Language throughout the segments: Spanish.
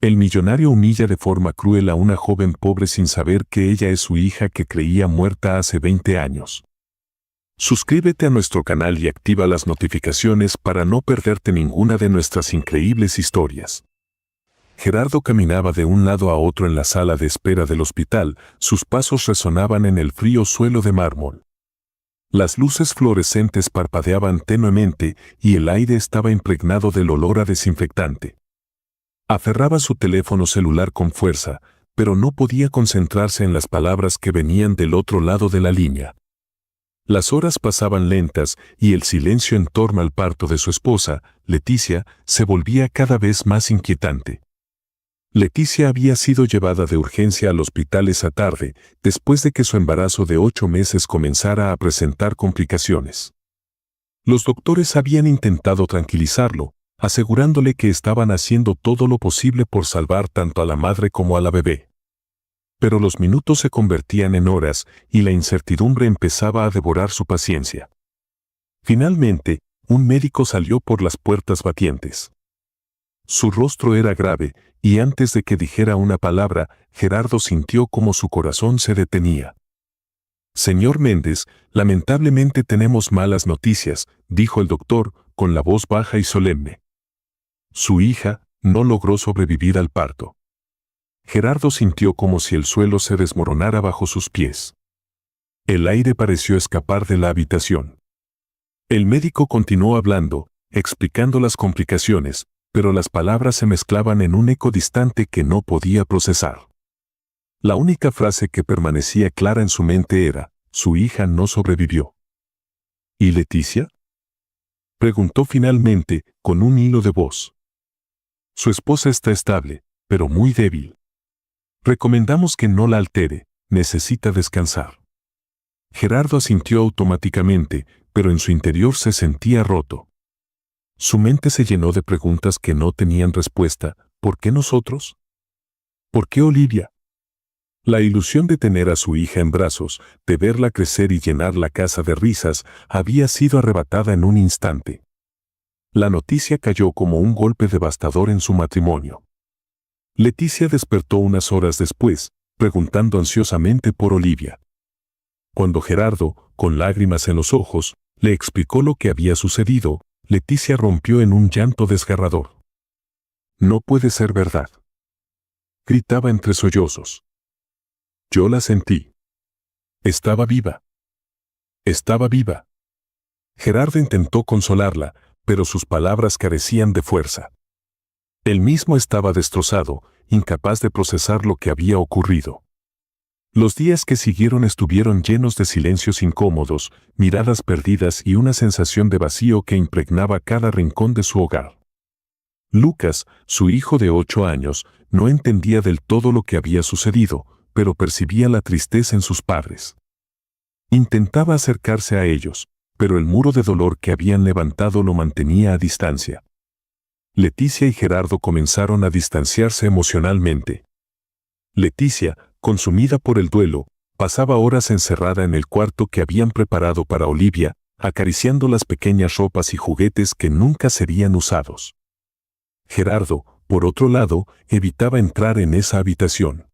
El millonario humilla de forma cruel a una joven pobre sin saber que ella es su hija que creía muerta hace 20 años. Suscríbete a nuestro canal y activa las notificaciones para no perderte ninguna de nuestras increíbles historias. Gerardo caminaba de un lado a otro en la sala de espera del hospital, sus pasos resonaban en el frío suelo de mármol. Las luces fluorescentes parpadeaban tenuemente y el aire estaba impregnado del olor a desinfectante. Aferraba su teléfono celular con fuerza, pero no podía concentrarse en las palabras que venían del otro lado de la línea. Las horas pasaban lentas y el silencio en torno al parto de su esposa, Leticia, se volvía cada vez más inquietante. Leticia había sido llevada de urgencia al hospital esa tarde, después de que su embarazo de 8 meses comenzara a presentar complicaciones. Los doctores habían intentado tranquilizarlo, asegurándole que estaban haciendo todo lo posible por salvar tanto a la madre como a la bebé. Pero los minutos se convertían en horas y la incertidumbre empezaba a devorar su paciencia. Finalmente, un médico salió por las puertas batientes. Su rostro era grave, y antes de que dijera una palabra, Gerardo sintió como su corazón se detenía. «Señor Méndez, lamentablemente tenemos malas noticias», dijo el doctor, con la voz baja y solemne. Su hija no logró sobrevivir al parto. Gerardo sintió como si el suelo se desmoronara bajo sus pies. El aire pareció escapar de la habitación. El médico continuó hablando, explicando las complicaciones, pero las palabras se mezclaban en un eco distante que no podía procesar. La única frase que permanecía clara en su mente era: su hija no sobrevivió. ¿Y Leticia?, preguntó finalmente, con un hilo de voz. Su esposa está estable, pero muy débil. Recomendamos que no la altere, necesita descansar. Gerardo asintió automáticamente, pero en su interior se sentía roto. Su mente se llenó de preguntas que no tenían respuesta. ¿Por qué nosotros? ¿Por qué Olivia? La ilusión de tener a su hija en brazos, de verla crecer y llenar la casa de risas, había sido arrebatada en un instante. La noticia cayó como un golpe devastador en su matrimonio. Leticia despertó unas horas después, preguntando ansiosamente por Olivia. Cuando Gerardo, con lágrimas en los ojos, le explicó lo que había sucedido, Leticia rompió en un llanto desgarrador. «No puede ser verdad», gritaba entre sollozos. «Yo la sentí. Estaba viva. Estaba viva». Gerardo intentó consolarla, pero sus palabras carecían de fuerza. Él mismo estaba destrozado, incapaz de procesar lo que había ocurrido. Los días que siguieron estuvieron llenos de silencios incómodos, miradas perdidas y una sensación de vacío que impregnaba cada rincón de su hogar. Lucas, su hijo de 8 años, no entendía del todo lo que había sucedido, pero percibía la tristeza en sus padres. Intentaba acercarse a ellos, pero el muro de dolor que habían levantado lo mantenía a distancia. Leticia y Gerardo comenzaron a distanciarse emocionalmente. Leticia, consumida por el duelo, pasaba horas encerrada en el cuarto que habían preparado para Olivia, acariciando las pequeñas ropas y juguetes que nunca serían usados. Gerardo, por otro lado, evitaba entrar en esa habitación.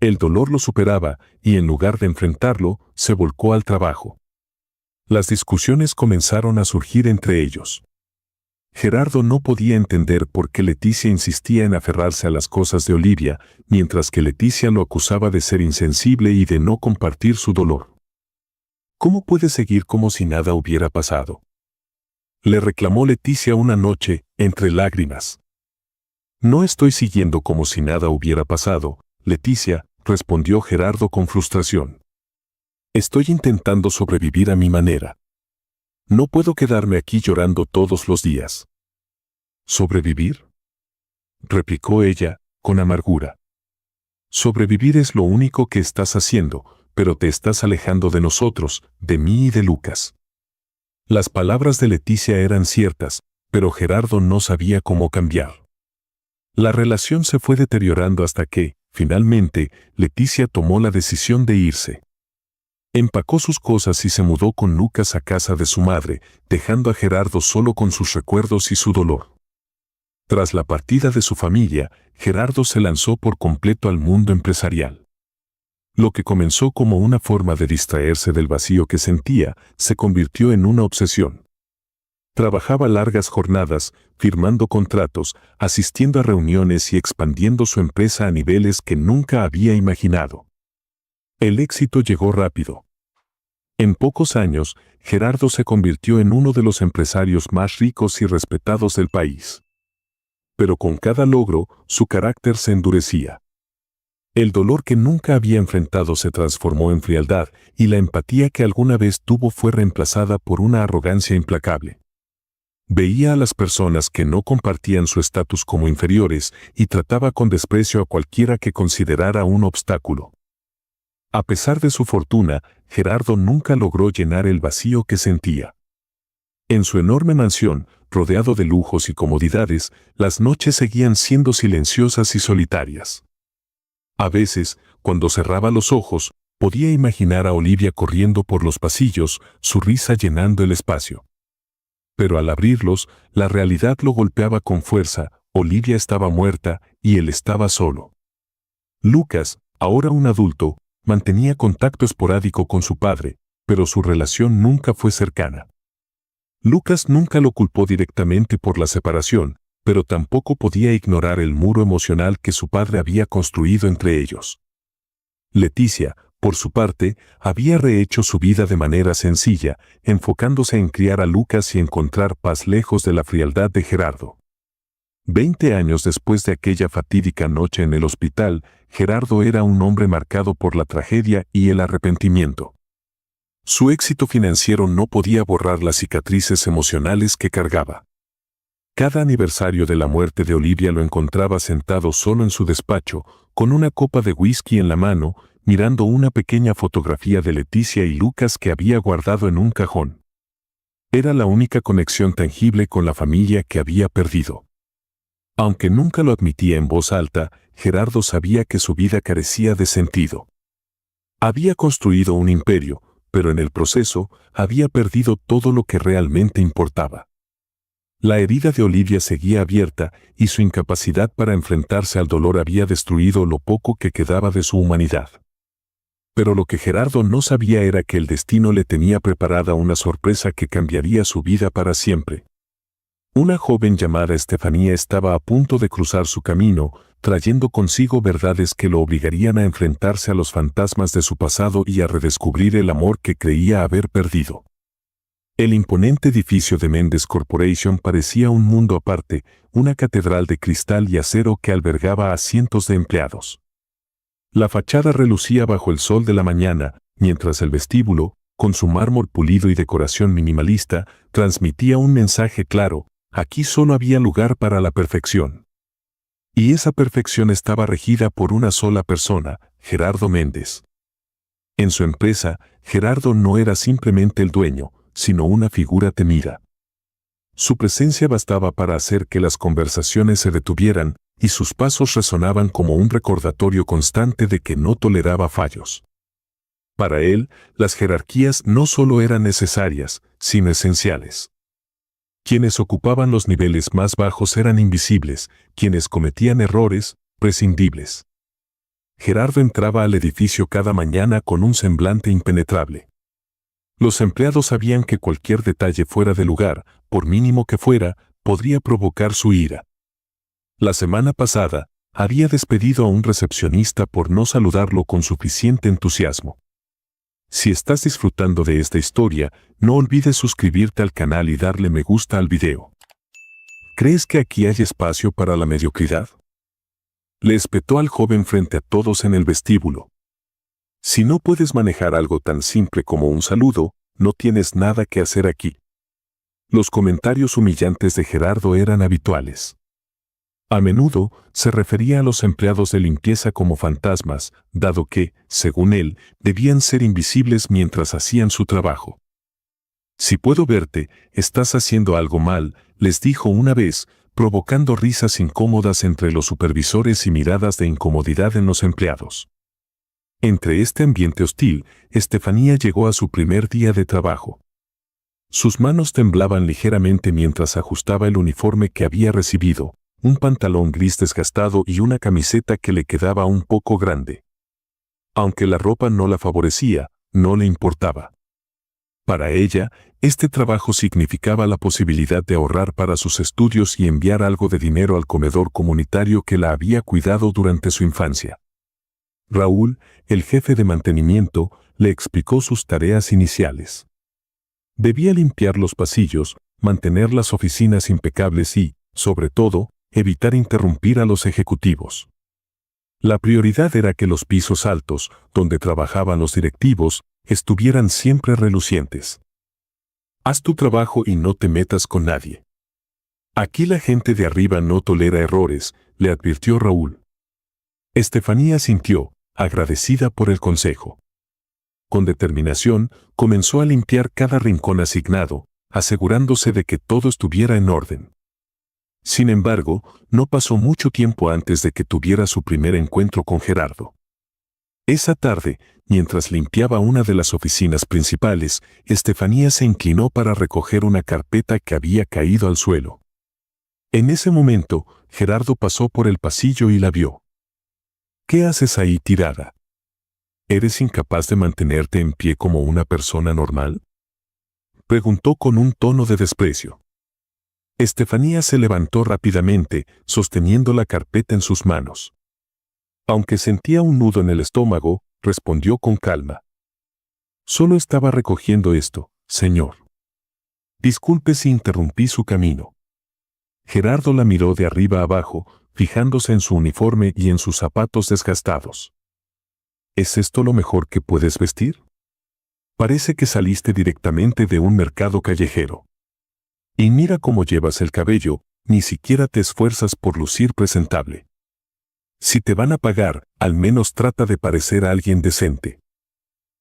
El dolor lo superaba y en lugar de enfrentarlo, se volcó al trabajo. Las discusiones comenzaron a surgir entre ellos. Gerardo no podía entender por qué Leticia insistía en aferrarse a las cosas de Olivia, mientras que Leticia lo acusaba de ser insensible y de no compartir su dolor. ¿Cómo puede seguir como si nada hubiera pasado?, le reclamó Leticia una noche, entre lágrimas. No estoy siguiendo como si nada hubiera pasado, Leticia, respondió Gerardo con frustración. Estoy intentando sobrevivir a mi manera. No puedo quedarme aquí llorando todos los días. ¿Sobrevivir?, replicó ella, con amargura. Sobrevivir es lo único que estás haciendo, pero te estás alejando de nosotros, de mí y de Lucas. Las palabras de Leticia eran ciertas, pero Gerardo no sabía cómo cambiar. La relación se fue deteriorando hasta que, finalmente, Leticia tomó la decisión de irse. Empacó sus cosas y se mudó con Lucas a casa de su madre, dejando a Gerardo solo con sus recuerdos y su dolor. Tras la partida de su familia, Gerardo se lanzó por completo al mundo empresarial. Lo que comenzó como una forma de distraerse del vacío que sentía, se convirtió en una obsesión. Trabajaba largas jornadas, firmando contratos, asistiendo a reuniones y expandiendo su empresa a niveles que nunca había imaginado. El éxito llegó rápido. En pocos años, Gerardo se convirtió en uno de los empresarios más ricos y respetados del país. Pero con cada logro, su carácter se endurecía. El dolor que nunca había enfrentado se transformó en frialdad y la empatía que alguna vez tuvo fue reemplazada por una arrogancia implacable. Veía a las personas que no compartían su estatus como inferiores y trataba con desprecio a cualquiera que considerara un obstáculo. A pesar de su fortuna, Gerardo nunca logró llenar el vacío que sentía. En su enorme mansión, rodeado de lujos y comodidades, las noches seguían siendo silenciosas y solitarias. A veces, cuando cerraba los ojos, podía imaginar a Olivia corriendo por los pasillos, su risa llenando el espacio. Pero al abrirlos, la realidad lo golpeaba con fuerza. Olivia estaba muerta y él estaba solo. Lucas, ahora un adulto, mantenía contacto esporádico con su padre, pero su relación nunca fue cercana. Lucas nunca lo culpó directamente por la separación, pero tampoco podía ignorar el muro emocional que su padre había construido entre ellos. Leticia, por su parte, había rehecho su vida de manera sencilla, enfocándose en criar a Lucas y encontrar paz lejos de la frialdad de Gerardo. 20 años después de aquella fatídica noche en el hospital, Gerardo era un hombre marcado por la tragedia y el arrepentimiento. Su éxito financiero no podía borrar las cicatrices emocionales que cargaba. Cada aniversario de la muerte de Olivia lo encontraba sentado solo en su despacho, con una copa de whisky en la mano, mirando una pequeña fotografía de Leticia y Lucas que había guardado en un cajón. Era la única conexión tangible con la familia que había perdido. Aunque nunca lo admitía en voz alta, Gerardo sabía que su vida carecía de sentido. Había construido un imperio, pero en el proceso había perdido todo lo que realmente importaba. La herida de Olivia seguía abierta y su incapacidad para enfrentarse al dolor había destruido lo poco que quedaba de su humanidad. Pero lo que Gerardo no sabía era que el destino le tenía preparada una sorpresa que cambiaría su vida para siempre. Una joven llamada Estefanía estaba a punto de cruzar su camino, trayendo consigo verdades que lo obligarían a enfrentarse a los fantasmas de su pasado y a redescubrir el amor que creía haber perdido. El imponente edificio de Mendes Corporation parecía un mundo aparte, una catedral de cristal y acero que albergaba a cientos de empleados. La fachada relucía bajo el sol de la mañana, mientras el vestíbulo, con su mármol pulido y decoración minimalista, transmitía un mensaje claro: aquí solo había lugar para la perfección. Y esa perfección estaba regida por una sola persona, Gerardo Mendes. En su empresa, Gerardo no era simplemente el dueño, sino una figura temida. Su presencia bastaba para hacer que las conversaciones se detuvieran, y sus pasos resonaban como un recordatorio constante de que no toleraba fallos. Para él, las jerarquías no solo eran necesarias, sino esenciales. Quienes ocupaban los niveles más bajos eran invisibles, quienes cometían errores, prescindibles. Gerardo entraba al edificio cada mañana con un semblante impenetrable. Los empleados sabían que cualquier detalle fuera de lugar, por mínimo que fuera, podría provocar su ira. La semana pasada, había despedido a un recepcionista por no saludarlo con suficiente entusiasmo. Si estás disfrutando de esta historia, no olvides suscribirte al canal y darle me gusta al video. ¿Crees que aquí hay espacio para la mediocridad?, le espetó al joven frente a todos en el vestíbulo. Si no puedes manejar algo tan simple como un saludo, no tienes nada que hacer aquí. Los comentarios humillantes de Gerardo eran habituales. A menudo se refería a los empleados de limpieza como fantasmas, dado que, según él, debían ser invisibles mientras hacían su trabajo. Si puedo verte, estás haciendo algo mal, les dijo una vez, provocando risas incómodas entre los supervisores y miradas de incomodidad en los empleados. Entre este ambiente hostil, Estefanía llegó a su primer día de trabajo. Sus manos temblaban ligeramente mientras ajustaba el uniforme que había recibido, un pantalón gris desgastado y una camiseta que le quedaba un poco grande. Aunque la ropa no la favorecía, no le importaba. Para ella, este trabajo significaba la posibilidad de ahorrar para sus estudios y enviar algo de dinero al comedor comunitario que la había cuidado durante su infancia. Raúl, el jefe de mantenimiento, le explicó sus tareas iniciales. Debía limpiar los pasillos, mantener las oficinas impecables y, sobre todo, evitar interrumpir a los ejecutivos. La prioridad era que los pisos altos, donde trabajaban los directivos, estuvieran siempre relucientes. Haz tu trabajo y no te metas con nadie. Aquí la gente de arriba no tolera errores, le advirtió Raúl. Estefanía sintió, agradecida por el consejo. Con determinación, comenzó a limpiar cada rincón asignado, asegurándose de que todo estuviera en orden. Sin embargo, no pasó mucho tiempo antes de que tuviera su primer encuentro con Gerardo. Esa tarde, mientras limpiaba una de las oficinas principales, Estefanía se inclinó para recoger una carpeta que había caído al suelo. En ese momento, Gerardo pasó por el pasillo y la vio. ¿Qué haces ahí tirada? ¿Eres incapaz de mantenerte en pie como una persona normal?, preguntó con un tono de desprecio. Estefanía se levantó rápidamente, sosteniendo la carpeta en sus manos. Aunque sentía un nudo en el estómago, respondió con calma. Solo estaba recogiendo esto, señor. Disculpe si interrumpí su camino. Gerardo la miró de arriba abajo, fijándose en su uniforme y en sus zapatos desgastados. ¿Es esto lo mejor que puedes vestir? Parece que saliste directamente de un mercado callejero. Y mira cómo llevas el cabello, ni siquiera te esfuerzas por lucir presentable. Si te van a pagar, al menos trata de parecer a alguien decente.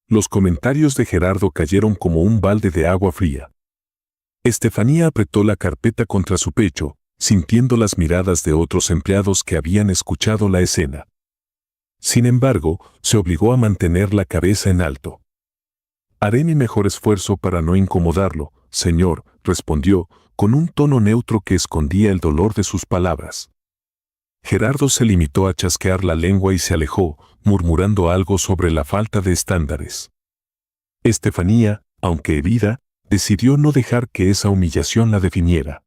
Los comentarios de Gerardo cayeron como un balde de agua fría. Estefanía apretó la carpeta contra su pecho, sintiendo las miradas de otros empleados que habían escuchado la escena. Sin embargo, se obligó a mantener la cabeza en alto. Haré mi mejor esfuerzo para no incomodarlo, señor, respondió, con un tono neutro que escondía el dolor de sus palabras. Gerardo se limitó a chasquear la lengua y se alejó, murmurando algo sobre la falta de estándares. Estefanía, aunque herida, decidió no dejar que esa humillación la definiera.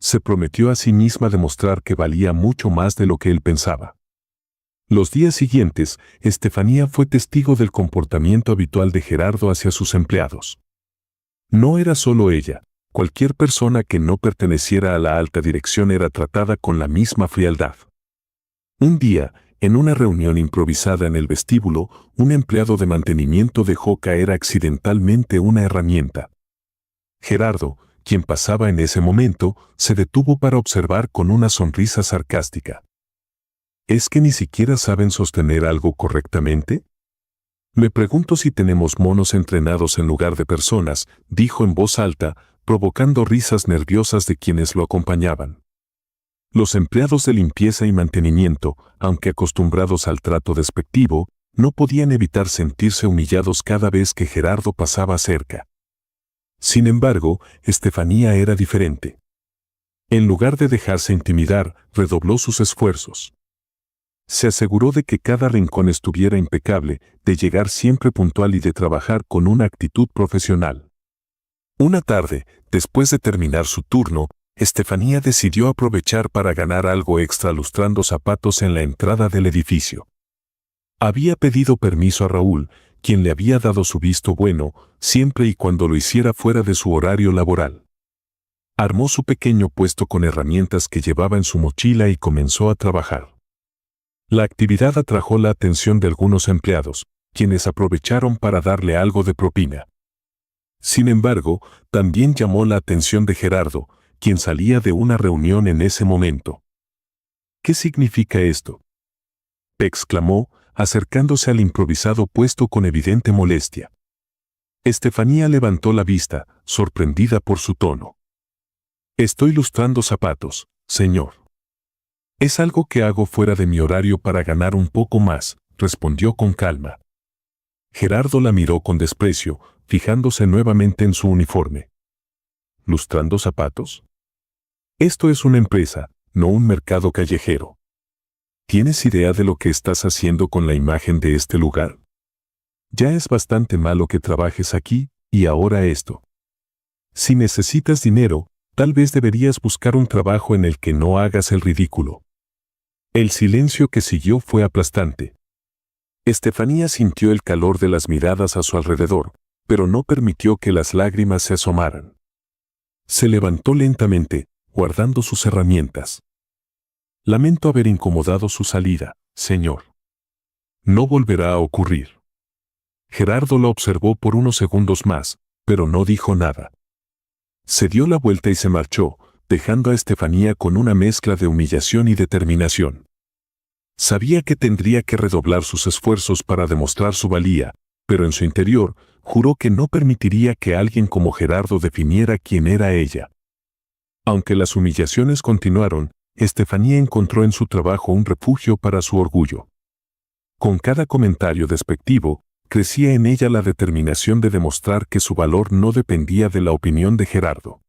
Se prometió a sí misma demostrar que valía mucho más de lo que él pensaba. Los días siguientes, Estefanía fue testigo del comportamiento habitual de Gerardo hacia sus empleados. No era solo ella, cualquier persona que no perteneciera a la alta dirección era tratada con la misma frialdad. Un día, en una reunión improvisada en el vestíbulo, un empleado de mantenimiento dejó caer accidentalmente una herramienta. Gerardo, quien pasaba en ese momento, se detuvo para observar con una sonrisa sarcástica. ¿Es que ni siquiera saben sostener algo correctamente? Me pregunto si tenemos monos entrenados en lugar de personas, dijo en voz alta, provocando risas nerviosas de quienes lo acompañaban. Los empleados de limpieza y mantenimiento, aunque acostumbrados al trato despectivo, no podían evitar sentirse humillados cada vez que Gerardo pasaba cerca. Sin embargo, Estefanía era diferente. En lugar de dejarse intimidar, redobló sus esfuerzos. Se aseguró de que cada rincón estuviera impecable, de llegar siempre puntual y de trabajar con una actitud profesional. Una tarde, después de terminar su turno, Estefanía decidió aprovechar para ganar algo extra lustrando zapatos en la entrada del edificio. Había pedido permiso a Raúl, quien le había dado su visto bueno, siempre y cuando lo hiciera fuera de su horario laboral. Armó su pequeño puesto con herramientas que llevaba en su mochila y comenzó a trabajar. La actividad atrajo la atención de algunos empleados, quienes aprovecharon para darle algo de propina. Sin embargo, también llamó la atención de Gerardo, quien salía de una reunión en ese momento. ¿Qué significa esto?, exclamó, acercándose al improvisado puesto con evidente molestia. Estefanía levantó la vista, sorprendida por su tono. Estoy lustrando zapatos, señor. Es algo que hago fuera de mi horario para ganar un poco más, respondió con calma. Gerardo la miró con desprecio, fijándose nuevamente en su uniforme. ¿Lustrando zapatos? Esto es una empresa, no un mercado callejero. ¿Tienes idea de lo que estás haciendo con la imagen de este lugar? Ya es bastante malo que trabajes aquí, y ahora esto. Si necesitas dinero, tal vez deberías buscar un trabajo en el que no hagas el ridículo. El silencio que siguió fue aplastante. Estefanía sintió el calor de las miradas a su alrededor, pero no permitió que las lágrimas se asomaran. Se levantó lentamente, guardando sus herramientas. Lamento haber incomodado su salida, señor. No volverá a ocurrir. Gerardo la observó por unos segundos más, pero no dijo nada. Se dio la vuelta y se marchó, dejando a Estefanía con una mezcla de humillación y determinación. Sabía que tendría que redoblar sus esfuerzos para demostrar su valía, pero en su interior juró que no permitiría que alguien como Gerardo definiera quién era ella. Aunque las humillaciones continuaron, Estefanía encontró en su trabajo un refugio para su orgullo. Con cada comentario despectivo, crecía en ella la determinación de demostrar que su valor no dependía de la opinión de Gerardo.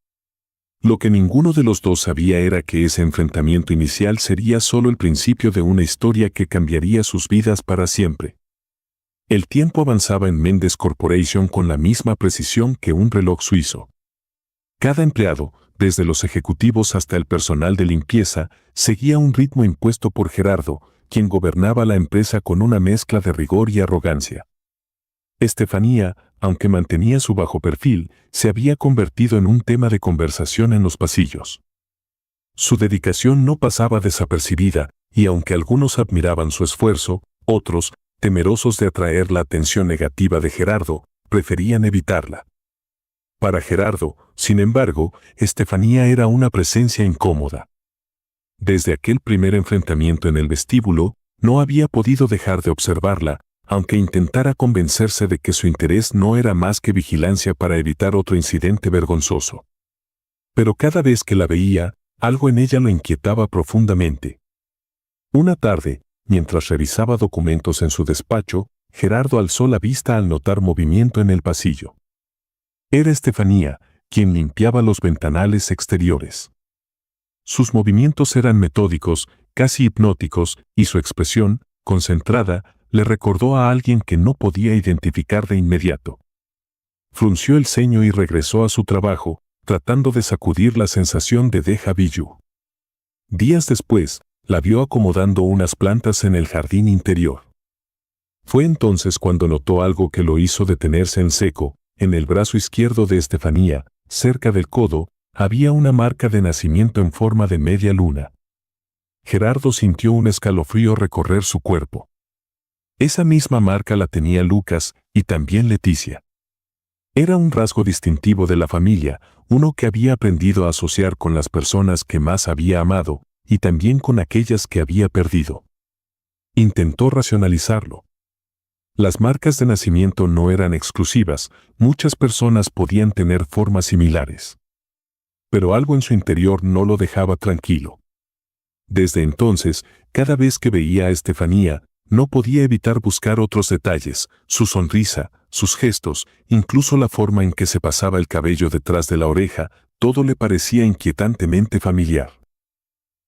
Lo que ninguno de los dos sabía era que ese enfrentamiento inicial sería solo el principio de una historia que cambiaría sus vidas para siempre. El tiempo avanzaba en Mendes Corporation con la misma precisión que un reloj suizo. Cada empleado, desde los ejecutivos hasta el personal de limpieza, seguía un ritmo impuesto por Gerardo, quien gobernaba la empresa con una mezcla de rigor y arrogancia. Estefanía, aunque mantenía su bajo perfil, se había convertido en un tema de conversación en los pasillos. Su dedicación no pasaba desapercibida, y aunque algunos admiraban su esfuerzo, otros, temerosos de atraer la atención negativa de Gerardo, preferían evitarla. Para Gerardo, sin embargo, Estefanía era una presencia incómoda. Desde aquel primer enfrentamiento en el vestíbulo, no había podido dejar de observarla, aunque intentara convencerse de que su interés no era más que vigilancia para evitar otro incidente vergonzoso. Pero cada vez que la veía, algo en ella lo inquietaba profundamente. Una tarde, mientras revisaba documentos en su despacho, Gerardo alzó la vista al notar movimiento en el pasillo. Era Estefanía, quien limpiaba los ventanales exteriores. Sus movimientos eran metódicos, casi hipnóticos, y su expresión, concentrada, le recordó a alguien que no podía identificar de inmediato. Frunció el ceño y regresó a su trabajo, tratando de sacudir la sensación de déjà vu. Días después, la vio acomodando unas plantas en el jardín interior. Fue entonces cuando notó algo que lo hizo detenerse en seco. En el brazo izquierdo de Estefanía, cerca del codo, había una marca de nacimiento en forma de media luna. Gerardo sintió un escalofrío recorrer su cuerpo. Esa misma marca la tenía Lucas y también Leticia. Era un rasgo distintivo de la familia, uno que había aprendido a asociar con las personas que más había amado y también con aquellas que había perdido. Intentó racionalizarlo. Las marcas de nacimiento no eran exclusivas, muchas personas podían tener formas similares. Pero algo en su interior no lo dejaba tranquilo. Desde entonces, cada vez que veía a Estefanía, no podía evitar buscar otros detalles, su sonrisa, sus gestos, incluso la forma en que se pasaba el cabello detrás de la oreja, todo le parecía inquietantemente familiar.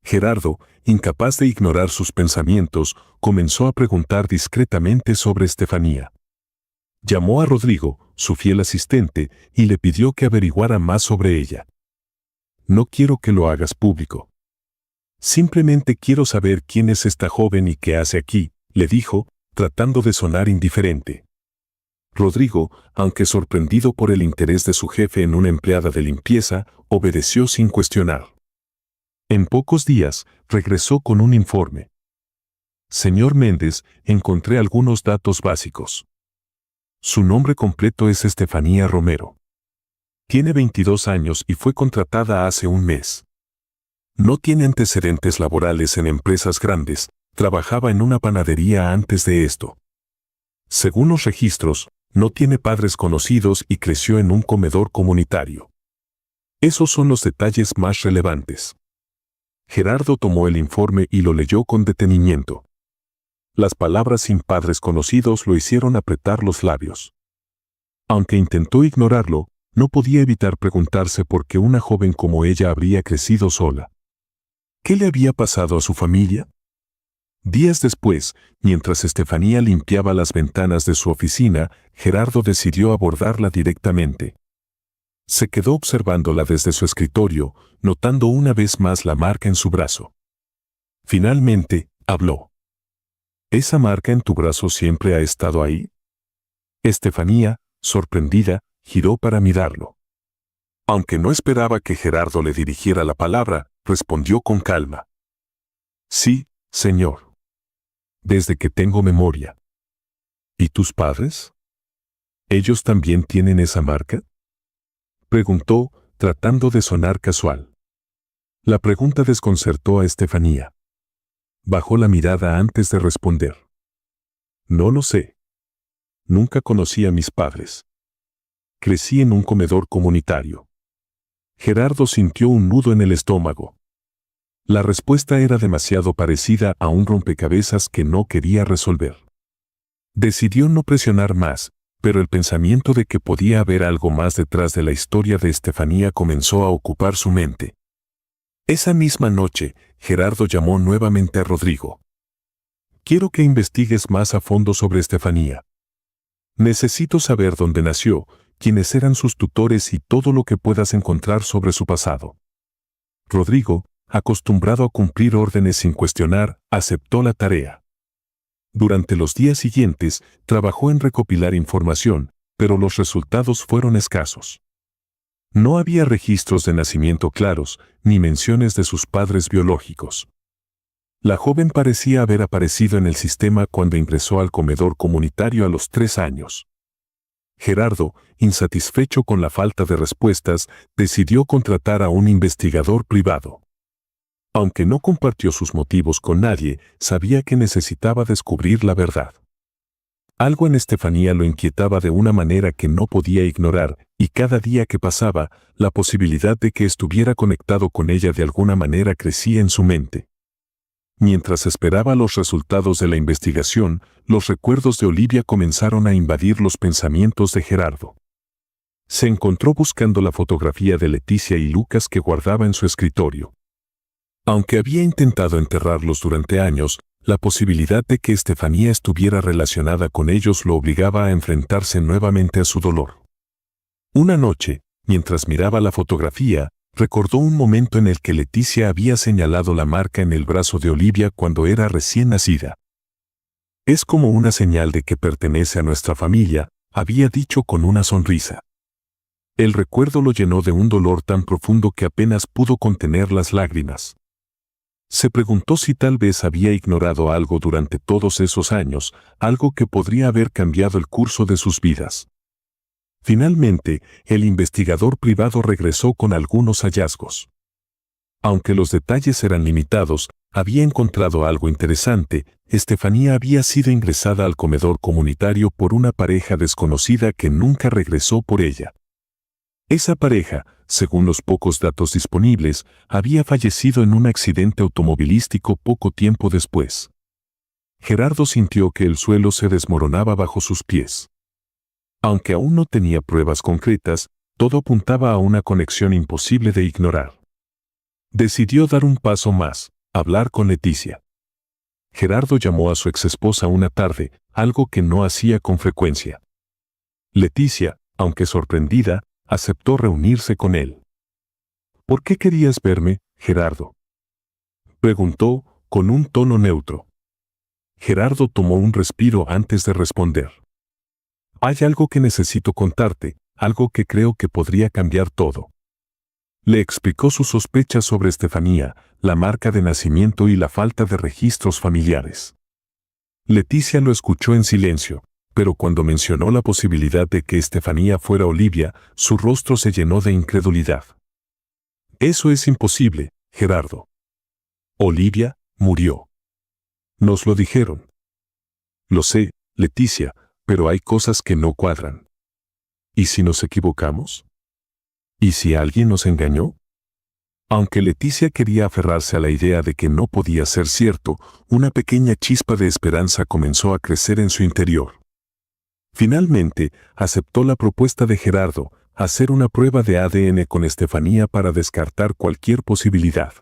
Gerardo, incapaz de ignorar sus pensamientos, comenzó a preguntar discretamente sobre Estefanía. Llamó a Rodrigo, su fiel asistente, y le pidió que averiguara más sobre ella. No quiero que lo hagas público. Simplemente quiero saber quién es esta joven y qué hace aquí, le dijo, tratando de sonar indiferente. Rodrigo, aunque sorprendido por el interés de su jefe en una empleada de limpieza, obedeció sin cuestionar. En pocos días, regresó con un informe. Señor Méndez, encontré algunos datos básicos. Su nombre completo es Estefanía Romero. Tiene 22 años y fue contratada hace un mes. No tiene antecedentes laborales en empresas grandes, trabajaba en una panadería antes de esto. Según los registros, no tiene padres conocidos y creció en un comedor comunitario. Esos son los detalles más relevantes. Gerardo tomó el informe y lo leyó con detenimiento. Las palabras sin padres conocidos lo hicieron apretar los labios. Aunque intentó ignorarlo, no podía evitar preguntarse por qué una joven como ella habría crecido sola. ¿Qué le había pasado a su familia? Días después, mientras Estefanía limpiaba las ventanas de su oficina, Gerardo decidió abordarla directamente. Se quedó observándola desde su escritorio, notando una vez más la marca en su brazo. Finalmente, habló. ¿Esa marca en tu brazo siempre ha estado ahí? Estefanía, sorprendida, giró para mirarlo. Aunque no esperaba que Gerardo le dirigiera la palabra, respondió con calma. Sí, señor. Desde que tengo memoria. ¿Y tus padres? ¿Ellos también tienen esa marca? Preguntó, tratando de sonar casual. La pregunta desconcertó a Estefanía. Bajó la mirada antes de responder. No lo sé. Nunca conocí a mis padres. Crecí en un comedor comunitario. Gerardo sintió un nudo en el estómago. La respuesta era demasiado parecida a un rompecabezas que no quería resolver. Decidió no presionar más, pero el pensamiento de que podía haber algo más detrás de la historia de Estefanía comenzó a ocupar su mente. Esa misma noche, Gerardo llamó nuevamente a Rodrigo. Quiero que investigues más a fondo sobre Estefanía. Necesito saber dónde nació, quiénes eran sus tutores y todo lo que puedas encontrar sobre su pasado. Rodrigo, acostumbrado a cumplir órdenes sin cuestionar, aceptó la tarea. Durante los días siguientes, trabajó en recopilar información, pero los resultados fueron escasos. No había registros de nacimiento claros, ni menciones de sus padres biológicos. La joven parecía haber aparecido en el sistema cuando ingresó al comedor comunitario a los 3 años. Gerardo, insatisfecho con la falta de respuestas, decidió contratar a un investigador privado. Aunque no compartió sus motivos con nadie, sabía que necesitaba descubrir la verdad. Algo en Estefanía lo inquietaba de una manera que no podía ignorar, y cada día que pasaba, la posibilidad de que estuviera conectado con ella de alguna manera crecía en su mente. Mientras esperaba los resultados de la investigación, los recuerdos de Olivia comenzaron a invadir los pensamientos de Gerardo. Se encontró buscando la fotografía de Leticia y Lucas que guardaba en su escritorio. Aunque había intentado enterrarlos durante años, la posibilidad de que Estefanía estuviera relacionada con ellos lo obligaba a enfrentarse nuevamente a su dolor. Una noche, mientras miraba la fotografía, recordó un momento en el que Leticia había señalado la marca en el brazo de Olivia cuando era recién nacida. Es como una señal de que pertenece a nuestra familia, había dicho con una sonrisa. El recuerdo lo llenó de un dolor tan profundo que apenas pudo contener las lágrimas. Se preguntó si tal vez había ignorado algo durante todos esos años, algo que podría haber cambiado el curso de sus vidas. Finalmente, el investigador privado regresó con algunos hallazgos. Aunque los detalles eran limitados, había encontrado algo interesante. Estefanía había sido ingresada al comedor comunitario por una pareja desconocida que nunca regresó por ella. Esa pareja, según los pocos datos disponibles, había fallecido en un accidente automovilístico poco tiempo después. Gerardo sintió que el suelo se desmoronaba bajo sus pies. Aunque aún no tenía pruebas concretas, todo apuntaba a una conexión imposible de ignorar. Decidió dar un paso más, hablar con Leticia. Gerardo llamó a su exesposa una tarde, algo que no hacía con frecuencia. Leticia, aunque sorprendida, aceptó reunirse con él. ¿Por qué querías verme, Gerardo?, preguntó, con un tono neutro. Gerardo tomó un respiro antes de responder. Hay algo que necesito contarte, algo que creo que podría cambiar todo. Le explicó sus sospechas sobre Estefanía, la marca de nacimiento y la falta de registros familiares. Leticia lo escuchó en silencio, pero cuando mencionó la posibilidad de que Estefanía fuera Olivia, su rostro se llenó de incredulidad. Eso es imposible, Gerardo. Olivia murió. Nos lo dijeron. Lo sé, Leticia, pero hay cosas que no cuadran. ¿Y si nos equivocamos? ¿Y si alguien nos engañó? Aunque Leticia quería aferrarse a la idea de que no podía ser cierto, una pequeña chispa de esperanza comenzó a crecer en su interior. Finalmente, aceptó la propuesta de Gerardo, hacer una prueba de ADN con Estefanía para descartar cualquier posibilidad.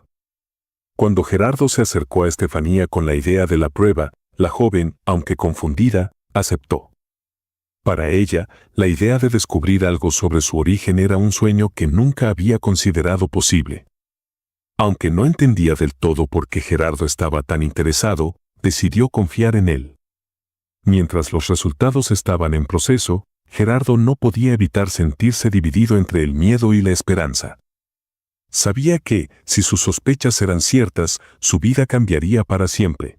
Cuando Gerardo se acercó a Estefanía con la idea de la prueba, la joven, aunque confundida, aceptó. Para ella, la idea de descubrir algo sobre su origen era un sueño que nunca había considerado posible. Aunque no entendía del todo por qué Gerardo estaba tan interesado, decidió confiar en él. Mientras los resultados estaban en proceso, Gerardo no podía evitar sentirse dividido entre el miedo y la esperanza. Sabía que, si sus sospechas eran ciertas, su vida cambiaría para siempre.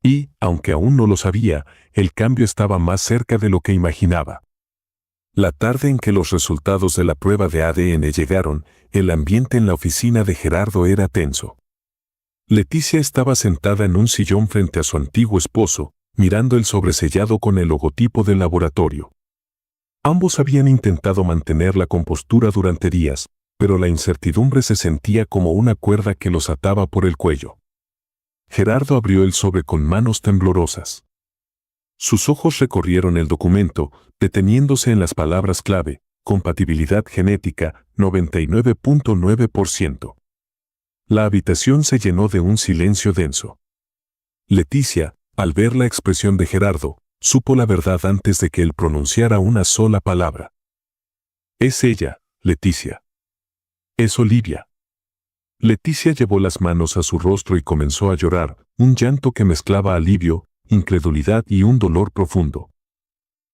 Y, aunque aún no lo sabía, el cambio estaba más cerca de lo que imaginaba. La tarde en que los resultados de la prueba de ADN llegaron, el ambiente en la oficina de Gerardo era tenso. Leticia estaba sentada en un sillón frente a su antiguo esposo, mirando el sobresellado con el logotipo del laboratorio. Ambos habían intentado mantener la compostura durante días, pero la incertidumbre se sentía como una cuerda que los ataba por el cuello. Gerardo abrió el sobre con manos temblorosas. Sus ojos recorrieron el documento, deteniéndose en las palabras clave: compatibilidad genética, 99.9%. La habitación se llenó de un silencio denso. Leticia, al ver la expresión de Gerardo, supo la verdad antes de que él pronunciara una sola palabra. Es ella, Leticia. Es Olivia. Leticia llevó las manos a su rostro y comenzó a llorar, un llanto que mezclaba alivio, incredulidad y un dolor profundo.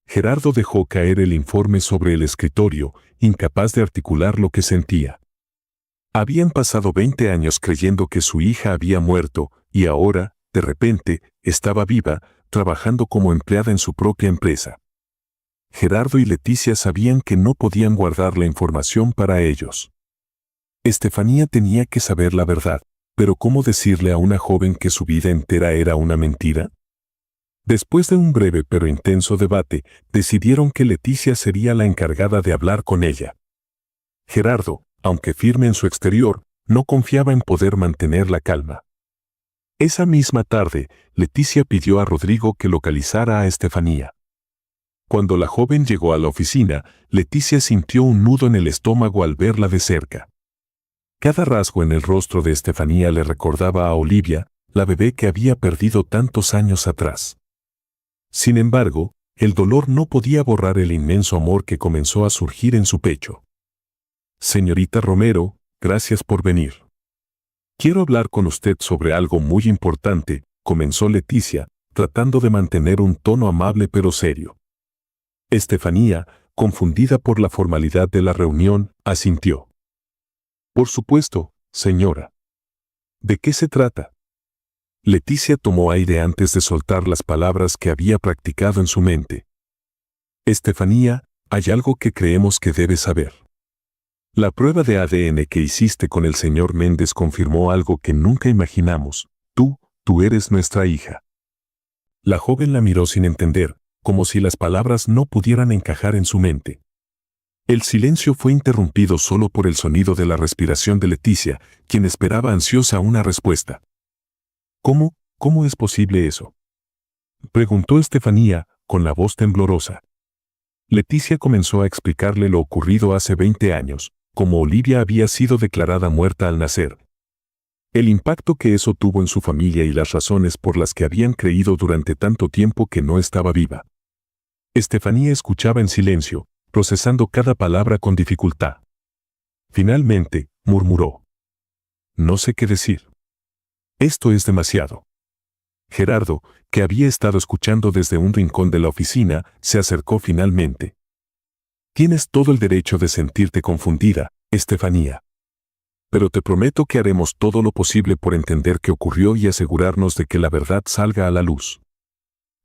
Gerardo dejó caer el informe sobre el escritorio, incapaz de articular lo que sentía. Habían pasado 20 años creyendo que su hija había muerto, y ahora, de repente, estaba viva, trabajando como empleada en su propia empresa. Gerardo y Leticia sabían que no podían guardar la información para ellos. Estefanía tenía que saber la verdad, pero ¿cómo decirle a una joven que su vida entera era una mentira? Después de un breve pero intenso debate, decidieron que Leticia sería la encargada de hablar con ella. Gerardo, aunque firme en su exterior, no confiaba en poder mantener la calma. Esa misma tarde, Leticia pidió a Rodrigo que localizara a Estefanía. Cuando la joven llegó a la oficina, Leticia sintió un nudo en el estómago al verla de cerca. Cada rasgo en el rostro de Estefanía le recordaba a Olivia, la bebé que había perdido tantos años atrás. Sin embargo, el dolor no podía borrar el inmenso amor que comenzó a surgir en su pecho. Señorita Romero, gracias por venir. Quiero hablar con usted sobre algo muy importante, comenzó Leticia, tratando de mantener un tono amable pero serio. Estefanía, confundida por la formalidad de la reunión, asintió. Por supuesto, señora. ¿De qué se trata? Leticia tomó aire antes de soltar las palabras que había practicado en su mente. Estefanía, hay algo que creemos que debes saber. La prueba de ADN que hiciste con el señor Méndez confirmó algo que nunca imaginamos. Tú eres nuestra hija. La joven la miró sin entender, como si las palabras no pudieran encajar en su mente. El silencio fue interrumpido solo por el sonido de la respiración de Leticia, quien esperaba ansiosa una respuesta. ¿Cómo es posible eso?, preguntó Estefanía, con la voz temblorosa. Leticia comenzó a explicarle lo ocurrido hace 20 años, cómo Olivia había sido declarada muerta al nacer. El impacto que eso tuvo en su familia y las razones por las que habían creído durante tanto tiempo que no estaba viva. Estefanía escuchaba en silencio, procesando cada palabra con dificultad. Finalmente, murmuró. No sé qué decir. Esto es demasiado. Gerardo, que había estado escuchando desde un rincón de la oficina, se acercó finalmente. Tienes todo el derecho de sentirte confundida, Estefanía. Pero te prometo que haremos todo lo posible por entender qué ocurrió y asegurarnos de que la verdad salga a la luz.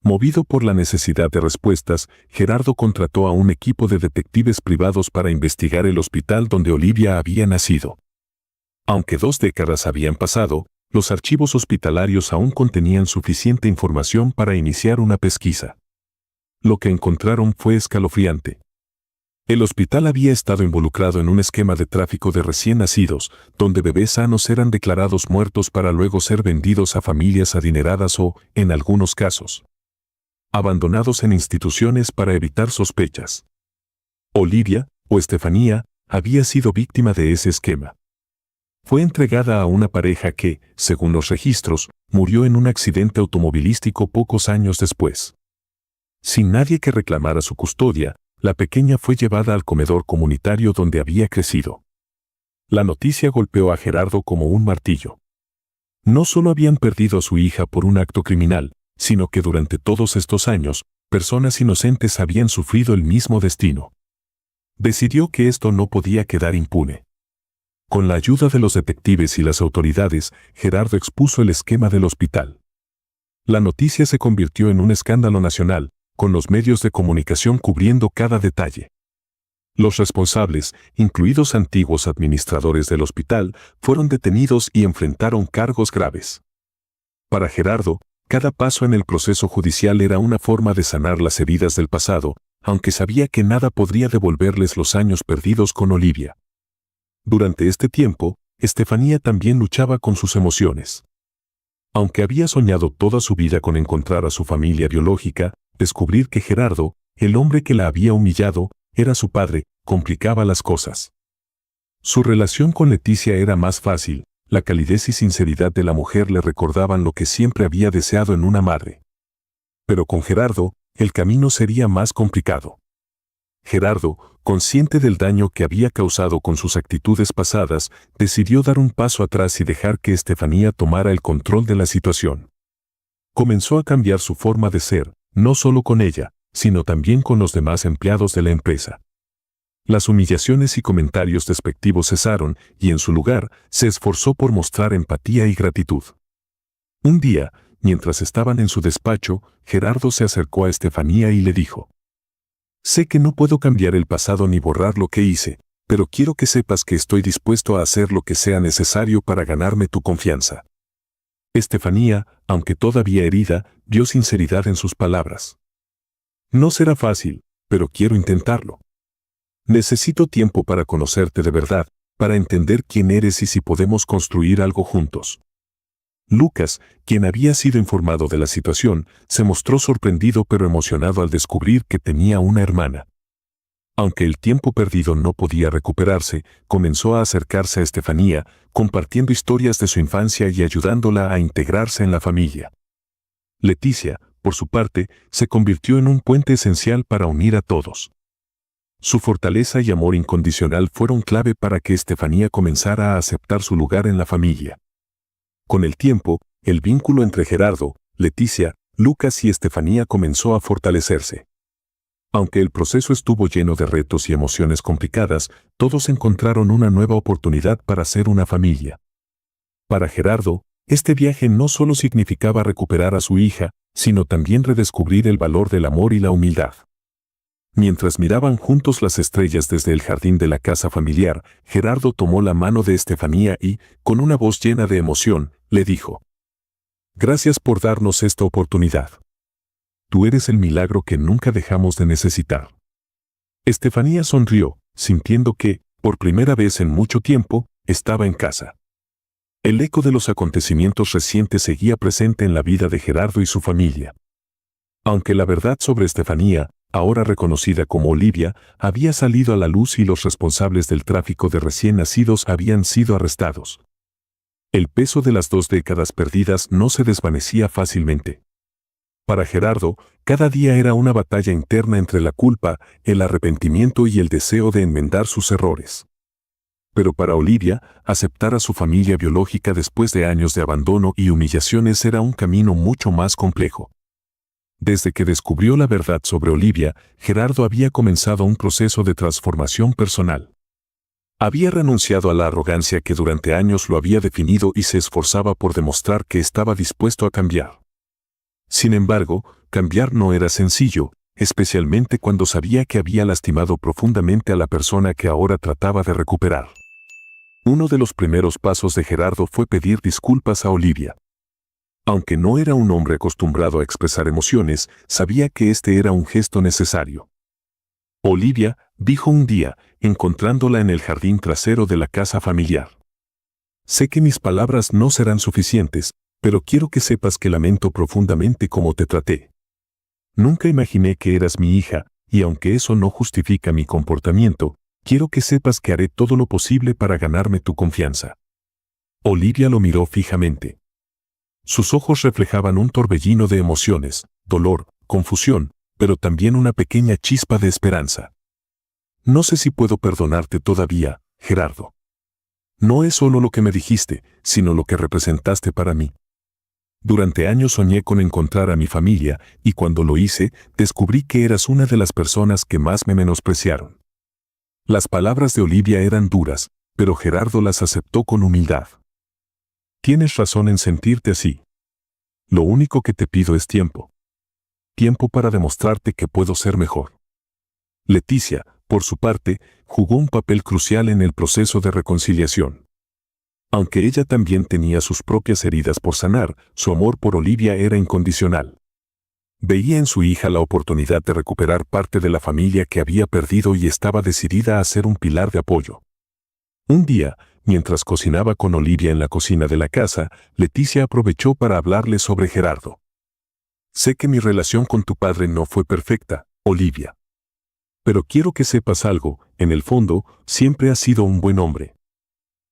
Movido por la necesidad de respuestas, Gerardo contrató a un equipo de detectives privados para investigar el hospital donde Olivia había nacido. Aunque 2 décadas habían pasado, los archivos hospitalarios aún contenían suficiente información para iniciar una pesquisa. Lo que encontraron fue escalofriante. El hospital había estado involucrado en un esquema de tráfico de recién nacidos, donde bebés sanos eran declarados muertos para luego ser vendidos a familias adineradas o, en algunos casos, abandonados en instituciones para evitar sospechas. Olivia, o Estefanía, había sido víctima de ese esquema. Fue entregada a una pareja que, según los registros, murió en un accidente automovilístico pocos años después. Sin nadie que reclamara su custodia, la pequeña fue llevada al comedor comunitario donde había crecido. La noticia golpeó a Gerardo como un martillo. No solo habían perdido a su hija por un acto criminal, sino que durante todos estos años, personas inocentes habían sufrido el mismo destino. Decidió que esto no podía quedar impune. Con la ayuda de los detectives y las autoridades, Gerardo expuso el esquema del hospital. La noticia se convirtió en un escándalo nacional, con los medios de comunicación cubriendo cada detalle. Los responsables, incluidos antiguos administradores del hospital, fueron detenidos y enfrentaron cargos graves. Para Gerardo, cada paso en el proceso judicial era una forma de sanar las heridas del pasado, aunque sabía que nada podría devolverles los años perdidos con Olivia. Durante este tiempo, Estefanía también luchaba con sus emociones. Aunque había soñado toda su vida con encontrar a su familia biológica, descubrir que Gerardo, el hombre que la había humillado, era su padre, complicaba las cosas. Su relación con Leticia era más fácil, la calidez y sinceridad de la mujer le recordaban lo que siempre había deseado en una madre. Pero con Gerardo, el camino sería más complicado. Gerardo, consciente del daño que había causado con sus actitudes pasadas, decidió dar un paso atrás y dejar que Estefanía tomara el control de la situación. Comenzó a cambiar su forma de ser, no solo con ella, sino también con los demás empleados de la empresa. Las humillaciones y comentarios despectivos cesaron y en su lugar se esforzó por mostrar empatía y gratitud. Un día, mientras estaban en su despacho, Gerardo se acercó a Estefanía y le dijo: «Sé que no puedo cambiar el pasado ni borrar lo que hice, pero quiero que sepas que estoy dispuesto a hacer lo que sea necesario para ganarme tu confianza». Estefanía, aunque todavía herida, vio sinceridad en sus palabras. «No será fácil, pero quiero intentarlo. Necesito tiempo para conocerte de verdad, para entender quién eres y si podemos construir algo juntos». Lucas, quien había sido informado de la situación, se mostró sorprendido pero emocionado al descubrir que tenía una hermana. Aunque el tiempo perdido no podía recuperarse, comenzó a acercarse a Estefanía, compartiendo historias de su infancia y ayudándola a integrarse en la familia. Leticia, por su parte, se convirtió en un puente esencial para unir a todos. Su fortaleza y amor incondicional fueron clave para que Estefanía comenzara a aceptar su lugar en la familia. Con el tiempo, el vínculo entre Gerardo, Leticia, Lucas y Estefanía comenzó a fortalecerse. Aunque el proceso estuvo lleno de retos y emociones complicadas, todos encontraron una nueva oportunidad para ser una familia. Para Gerardo, este viaje no solo significaba recuperar a su hija, sino también redescubrir el valor del amor y la humildad. Mientras miraban juntos las estrellas desde el jardín de la casa familiar, Gerardo tomó la mano de Estefanía y, con una voz llena de emoción, le dijo: «Gracias por darnos esta oportunidad. Tú eres el milagro que nunca dejamos de necesitar». Estefanía sonrió, sintiendo que, por primera vez en mucho tiempo, estaba en casa. El eco de los acontecimientos recientes seguía presente en la vida de Gerardo y su familia. Aunque la verdad sobre Estefanía, ahora reconocida como Olivia, había salido a la luz y los responsables del tráfico de recién nacidos habían sido arrestados. El peso de las 2 décadas perdidas no se desvanecía fácilmente. Para Gerardo, cada día era una batalla interna entre la culpa, el arrepentimiento y el deseo de enmendar sus errores. Pero para Olivia, aceptar a su familia biológica después de años de abandono y humillaciones era un camino mucho más complejo. Desde que descubrió la verdad sobre Olivia, Gerardo había comenzado un proceso de transformación personal. Había renunciado a la arrogancia que durante años lo había definido y se esforzaba por demostrar que estaba dispuesto a cambiar. Sin embargo, cambiar no era sencillo, especialmente cuando sabía que había lastimado profundamente a la persona que ahora trataba de recuperar. Uno de los primeros pasos de Gerardo fue pedir disculpas a Olivia. Aunque no era un hombre acostumbrado a expresar emociones, sabía que este era un gesto necesario. Olivia, dijo un día, encontrándola en el jardín trasero de la casa familiar: «Sé que mis palabras no serán suficientes, pero quiero que sepas que lamento profundamente cómo te traté. Nunca imaginé que eras mi hija, y aunque eso no justifica mi comportamiento, quiero que sepas que haré todo lo posible para ganarme tu confianza». Olivia lo miró fijamente. Sus ojos reflejaban un torbellino de emociones, dolor, confusión, pero también una pequeña chispa de esperanza. No sé si puedo perdonarte todavía, Gerardo. No es solo lo que me dijiste, sino lo que representaste para mí. Durante años soñé con encontrar a mi familia, y cuando lo hice, descubrí que eras una de las personas que más me menospreciaron. Las palabras de Olivia eran duras, pero Gerardo las aceptó con humildad. Tienes razón en sentirte así. Lo único que te pido es tiempo. Tiempo para demostrarte que puedo ser mejor. Leticia, por su parte, jugó un papel crucial en el proceso de reconciliación. Aunque ella también tenía sus propias heridas por sanar, su amor por Olivia era incondicional. Veía en su hija la oportunidad de recuperar parte de la familia que había perdido y estaba decidida a ser un pilar de apoyo. Un día, mientras cocinaba con Olivia en la cocina de la casa, Leticia aprovechó para hablarle sobre Gerardo. Sé que mi relación con tu padre no fue perfecta, Olivia. Pero quiero que sepas algo, en el fondo, siempre has sido un buen hombre.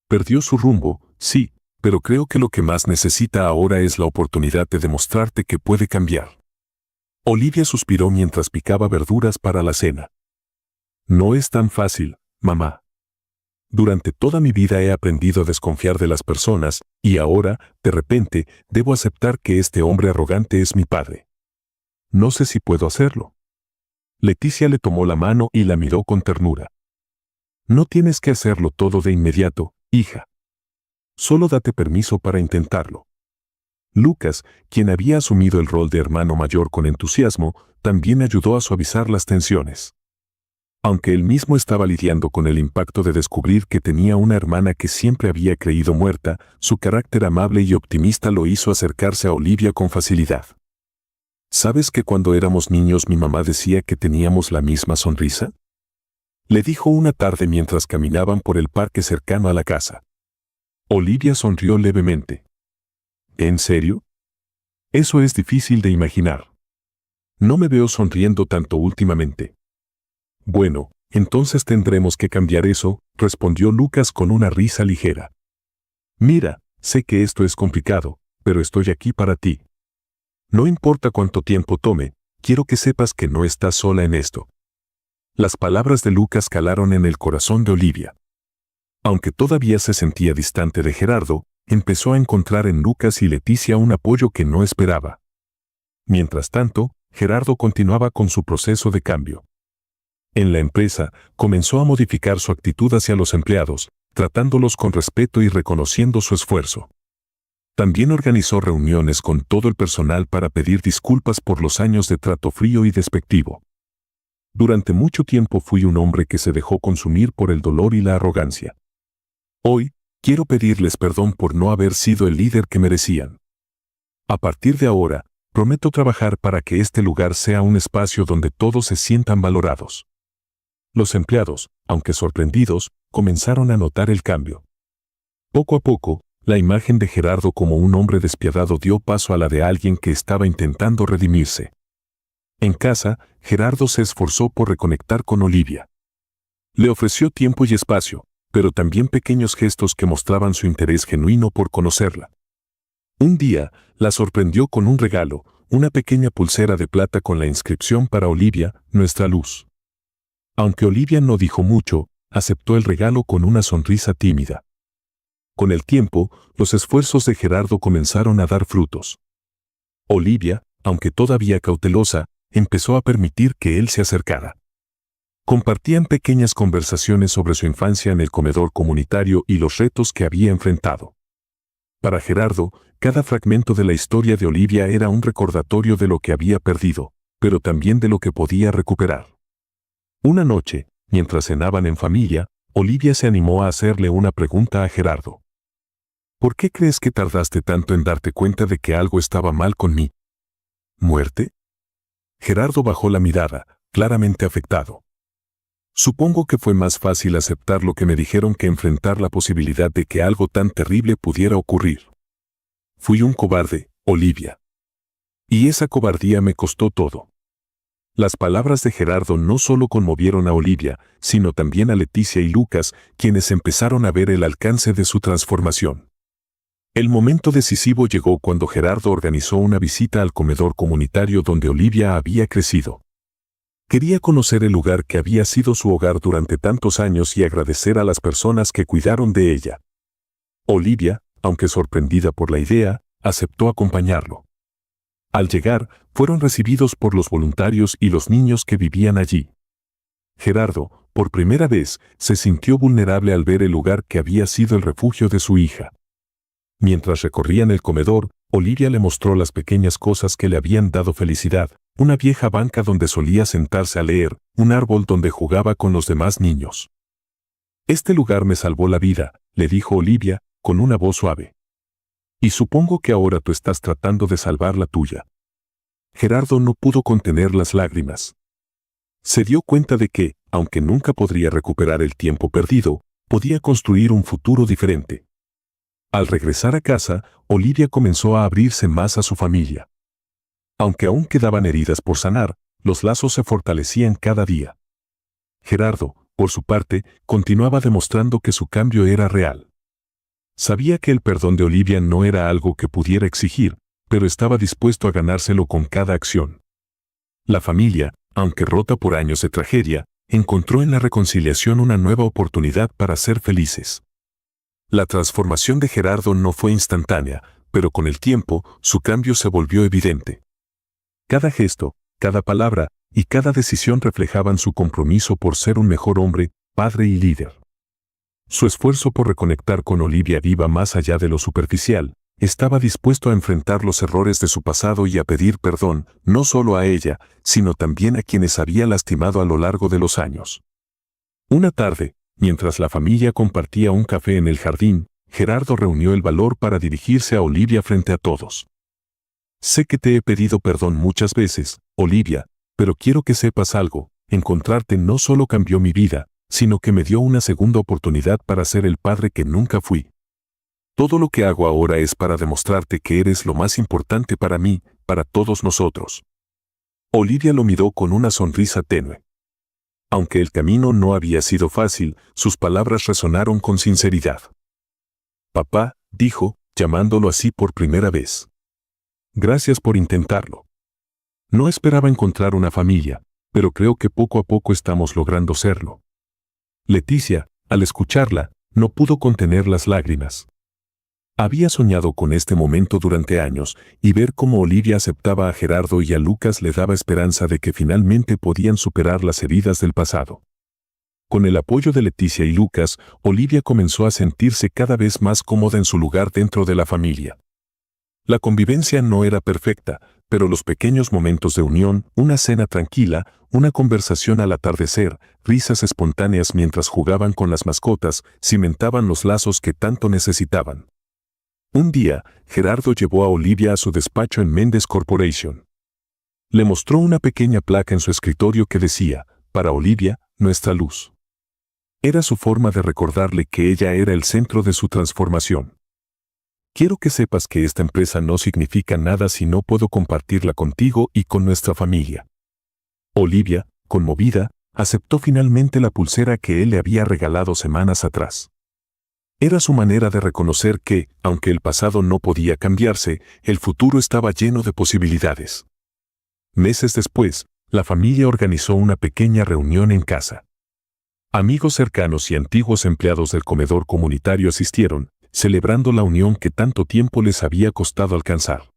Perdió su rumbo, sí, pero creo que lo que más necesita ahora es la oportunidad de demostrarte que puede cambiar. Olivia suspiró mientras picaba verduras para la cena. No es tan fácil, mamá. Durante toda mi vida he aprendido a desconfiar de las personas, y ahora, de repente, debo aceptar que este hombre arrogante es mi padre. No sé si puedo hacerlo. Leticia le tomó la mano y la miró con ternura. No tienes que hacerlo todo de inmediato, hija. Solo date permiso para intentarlo. Lucas, quien había asumido el rol de hermano mayor con entusiasmo, también ayudó a suavizar las tensiones. Aunque él mismo estaba lidiando con el impacto de descubrir que tenía una hermana que siempre había creído muerta, su carácter amable y optimista lo hizo acercarse a Olivia con facilidad. ¿Sabes que cuando éramos niños mi mamá decía que teníamos la misma sonrisa? Le dijo una tarde mientras caminaban por el parque cercano a la casa. Olivia sonrió levemente. ¿En serio? Eso es difícil de imaginar. No me veo sonriendo tanto últimamente. Bueno, entonces tendremos que cambiar eso, respondió Lucas con una risa ligera. Mira, sé que esto es complicado, pero estoy aquí para ti. No importa cuánto tiempo tome, quiero que sepas que no estás sola en esto. Las palabras de Lucas calaron en el corazón de Olivia. Aunque todavía se sentía distante de Gerardo, empezó a encontrar en Lucas y Leticia un apoyo que no esperaba. Mientras tanto, Gerardo continuaba con su proceso de cambio. En la empresa, comenzó a modificar su actitud hacia los empleados, tratándolos con respeto y reconociendo su esfuerzo. También organizó reuniones con todo el personal para pedir disculpas por los años de trato frío y despectivo. Durante mucho tiempo fui un hombre que se dejó consumir por el dolor y la arrogancia. Hoy, quiero pedirles perdón por no haber sido el líder que merecían. A partir de ahora, prometo trabajar para que este lugar sea un espacio donde todos se sientan valorados. Los empleados, aunque sorprendidos, comenzaron a notar el cambio. Poco a poco, la imagen de Gerardo como un hombre despiadado dio paso a la de alguien que estaba intentando redimirse. En casa, Gerardo se esforzó por reconectar con Olivia. Le ofreció tiempo y espacio, pero también pequeños gestos que mostraban su interés genuino por conocerla. Un día, la sorprendió con un regalo, una pequeña pulsera de plata con la inscripción para Olivia, nuestra luz. Aunque Olivia no dijo mucho, aceptó el regalo con una sonrisa tímida. Con el tiempo, los esfuerzos de Gerardo comenzaron a dar frutos. Olivia, aunque todavía cautelosa, empezó a permitir que él se acercara. Compartían pequeñas conversaciones sobre su infancia en el comedor comunitario y los retos que había enfrentado. Para Gerardo, cada fragmento de la historia de Olivia era un recordatorio de lo que había perdido, pero también de lo que podía recuperar. Una noche, mientras cenaban en familia, Olivia se animó a hacerle una pregunta a Gerardo. ¿Por qué crees que tardaste tanto en darte cuenta de que algo estaba mal con mí? ¿Muerte? Gerardo bajó la mirada, claramente afectado. Supongo que fue más fácil aceptar lo que me dijeron que enfrentar la posibilidad de que algo tan terrible pudiera ocurrir. Fui un cobarde, Olivia. Y esa cobardía me costó todo. Las palabras de Gerardo no solo conmovieron a Olivia, sino también a Leticia y Lucas, quienes empezaron a ver el alcance de su transformación. El momento decisivo llegó cuando Gerardo organizó una visita al comedor comunitario donde Olivia había crecido. Quería conocer el lugar que había sido su hogar durante tantos años y agradecer a las personas que cuidaron de ella. Olivia, aunque sorprendida por la idea, aceptó acompañarlo. Al llegar, fueron recibidos por los voluntarios y los niños que vivían allí. Gerardo, por primera vez, se sintió vulnerable al ver el lugar que había sido el refugio de su hija. Mientras recorrían el comedor, Olivia le mostró las pequeñas cosas que le habían dado felicidad: una vieja banca donde solía sentarse a leer, un árbol donde jugaba con los demás niños. «Este lugar me salvó la vida», le dijo Olivia, con una voz suave. «Y supongo que ahora tú estás tratando de salvar la tuya». Gerardo no pudo contener las lágrimas. Se dio cuenta de que, aunque nunca podría recuperar el tiempo perdido, podía construir un futuro diferente. Al regresar a casa, Olivia comenzó a abrirse más a su familia. Aunque aún quedaban heridas por sanar, los lazos se fortalecían cada día. Gerardo, por su parte, continuaba demostrando que su cambio era real. Sabía que el perdón de Olivia no era algo que pudiera exigir, pero estaba dispuesto a ganárselo con cada acción. La familia, aunque rota por años de tragedia, encontró en la reconciliación una nueva oportunidad para ser felices. La transformación de Gerardo no fue instantánea, pero con el tiempo, su cambio se volvió evidente. Cada gesto, cada palabra y cada decisión reflejaban su compromiso por ser un mejor hombre, padre y líder. Su esfuerzo por reconectar con Olivia iba más allá de lo superficial. Estaba dispuesto a enfrentar los errores de su pasado y a pedir perdón, no solo a ella, sino también a quienes había lastimado a lo largo de los años. Una tarde, mientras la familia compartía un café en el jardín, Gerardo reunió el valor para dirigirse a Olivia frente a todos. «Sé que te he pedido perdón muchas veces, Olivia, pero quiero que sepas algo: encontrarte no solo cambió mi vida, sino que me dio una segunda oportunidad para ser el padre que nunca fui. Todo lo que hago ahora es para demostrarte que eres lo más importante para mí, para todos nosotros». Olivia lo miró con una sonrisa tenue. Aunque el camino no había sido fácil, sus palabras resonaron con sinceridad. «Papá», dijo, llamándolo así por primera vez. «Gracias por intentarlo. No esperaba encontrar una familia, pero creo que poco a poco estamos logrando serlo». Leticia, al escucharla, no pudo contener las lágrimas. Había soñado con este momento durante años, y ver cómo Olivia aceptaba a Gerardo y a Lucas le daba esperanza de que finalmente podían superar las heridas del pasado. Con el apoyo de Leticia y Lucas, Olivia comenzó a sentirse cada vez más cómoda en su lugar dentro de la familia. La convivencia no era perfecta, pero los pequeños momentos de unión, una cena tranquila, una conversación al atardecer, risas espontáneas mientras jugaban con las mascotas, cimentaban los lazos que tanto necesitaban. Un día, Gerardo llevó a Olivia a su despacho en Mendes Corporation. Le mostró una pequeña placa en su escritorio que decía: «Para Olivia, nuestra luz». Era su forma de recordarle que ella era el centro de su transformación. «Quiero que sepas que esta empresa no significa nada si no puedo compartirla contigo y con nuestra familia». Olivia, conmovida, aceptó finalmente la pulsera que él le había regalado semanas atrás. Era su manera de reconocer que, aunque el pasado no podía cambiarse, el futuro estaba lleno de posibilidades. Meses después, la familia organizó una pequeña reunión en casa. Amigos cercanos y antiguos empleados del comedor comunitario asistieron, celebrando la unión que tanto tiempo les había costado alcanzar.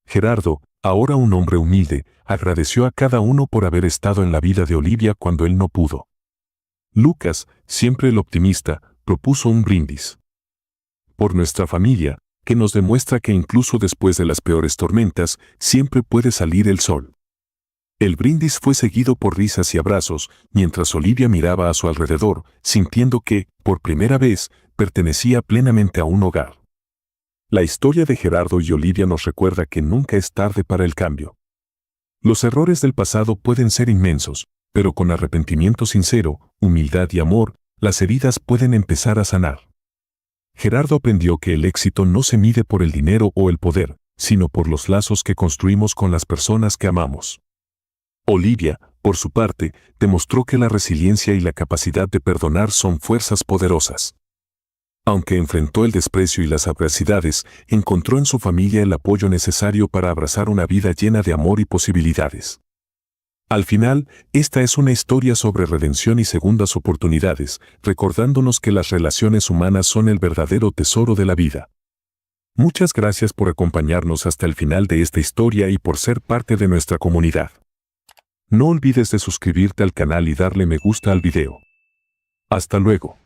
Gerardo, ahora un hombre humilde, agradeció a cada uno por haber estado en la vida de Olivia cuando él no pudo. Lucas, siempre el optimista, propuso un brindis. «Por nuestra familia, que nos demuestra que incluso después de las peores tormentas, siempre puede salir el sol». El brindis fue seguido por risas y abrazos, mientras Olivia miraba a su alrededor, sintiendo que, por primera vez, pertenecía plenamente a un hogar. La historia de Gerardo y Olivia nos recuerda que nunca es tarde para el cambio. Los errores del pasado pueden ser inmensos, pero con arrepentimiento sincero, humildad y amor, las heridas pueden empezar a sanar. Gerardo aprendió que el éxito no se mide por el dinero o el poder, sino por los lazos que construimos con las personas que amamos. Olivia, por su parte, demostró que la resiliencia y la capacidad de perdonar son fuerzas poderosas. Aunque enfrentó el desprecio y las adversidades, encontró en su familia el apoyo necesario para abrazar una vida llena de amor y posibilidades. Al final, esta es una historia sobre redención y segundas oportunidades, recordándonos que las relaciones humanas son el verdadero tesoro de la vida. Muchas gracias por acompañarnos hasta el final de esta historia y por ser parte de nuestra comunidad. No olvides de suscribirte al canal y darle me gusta al video. Hasta luego.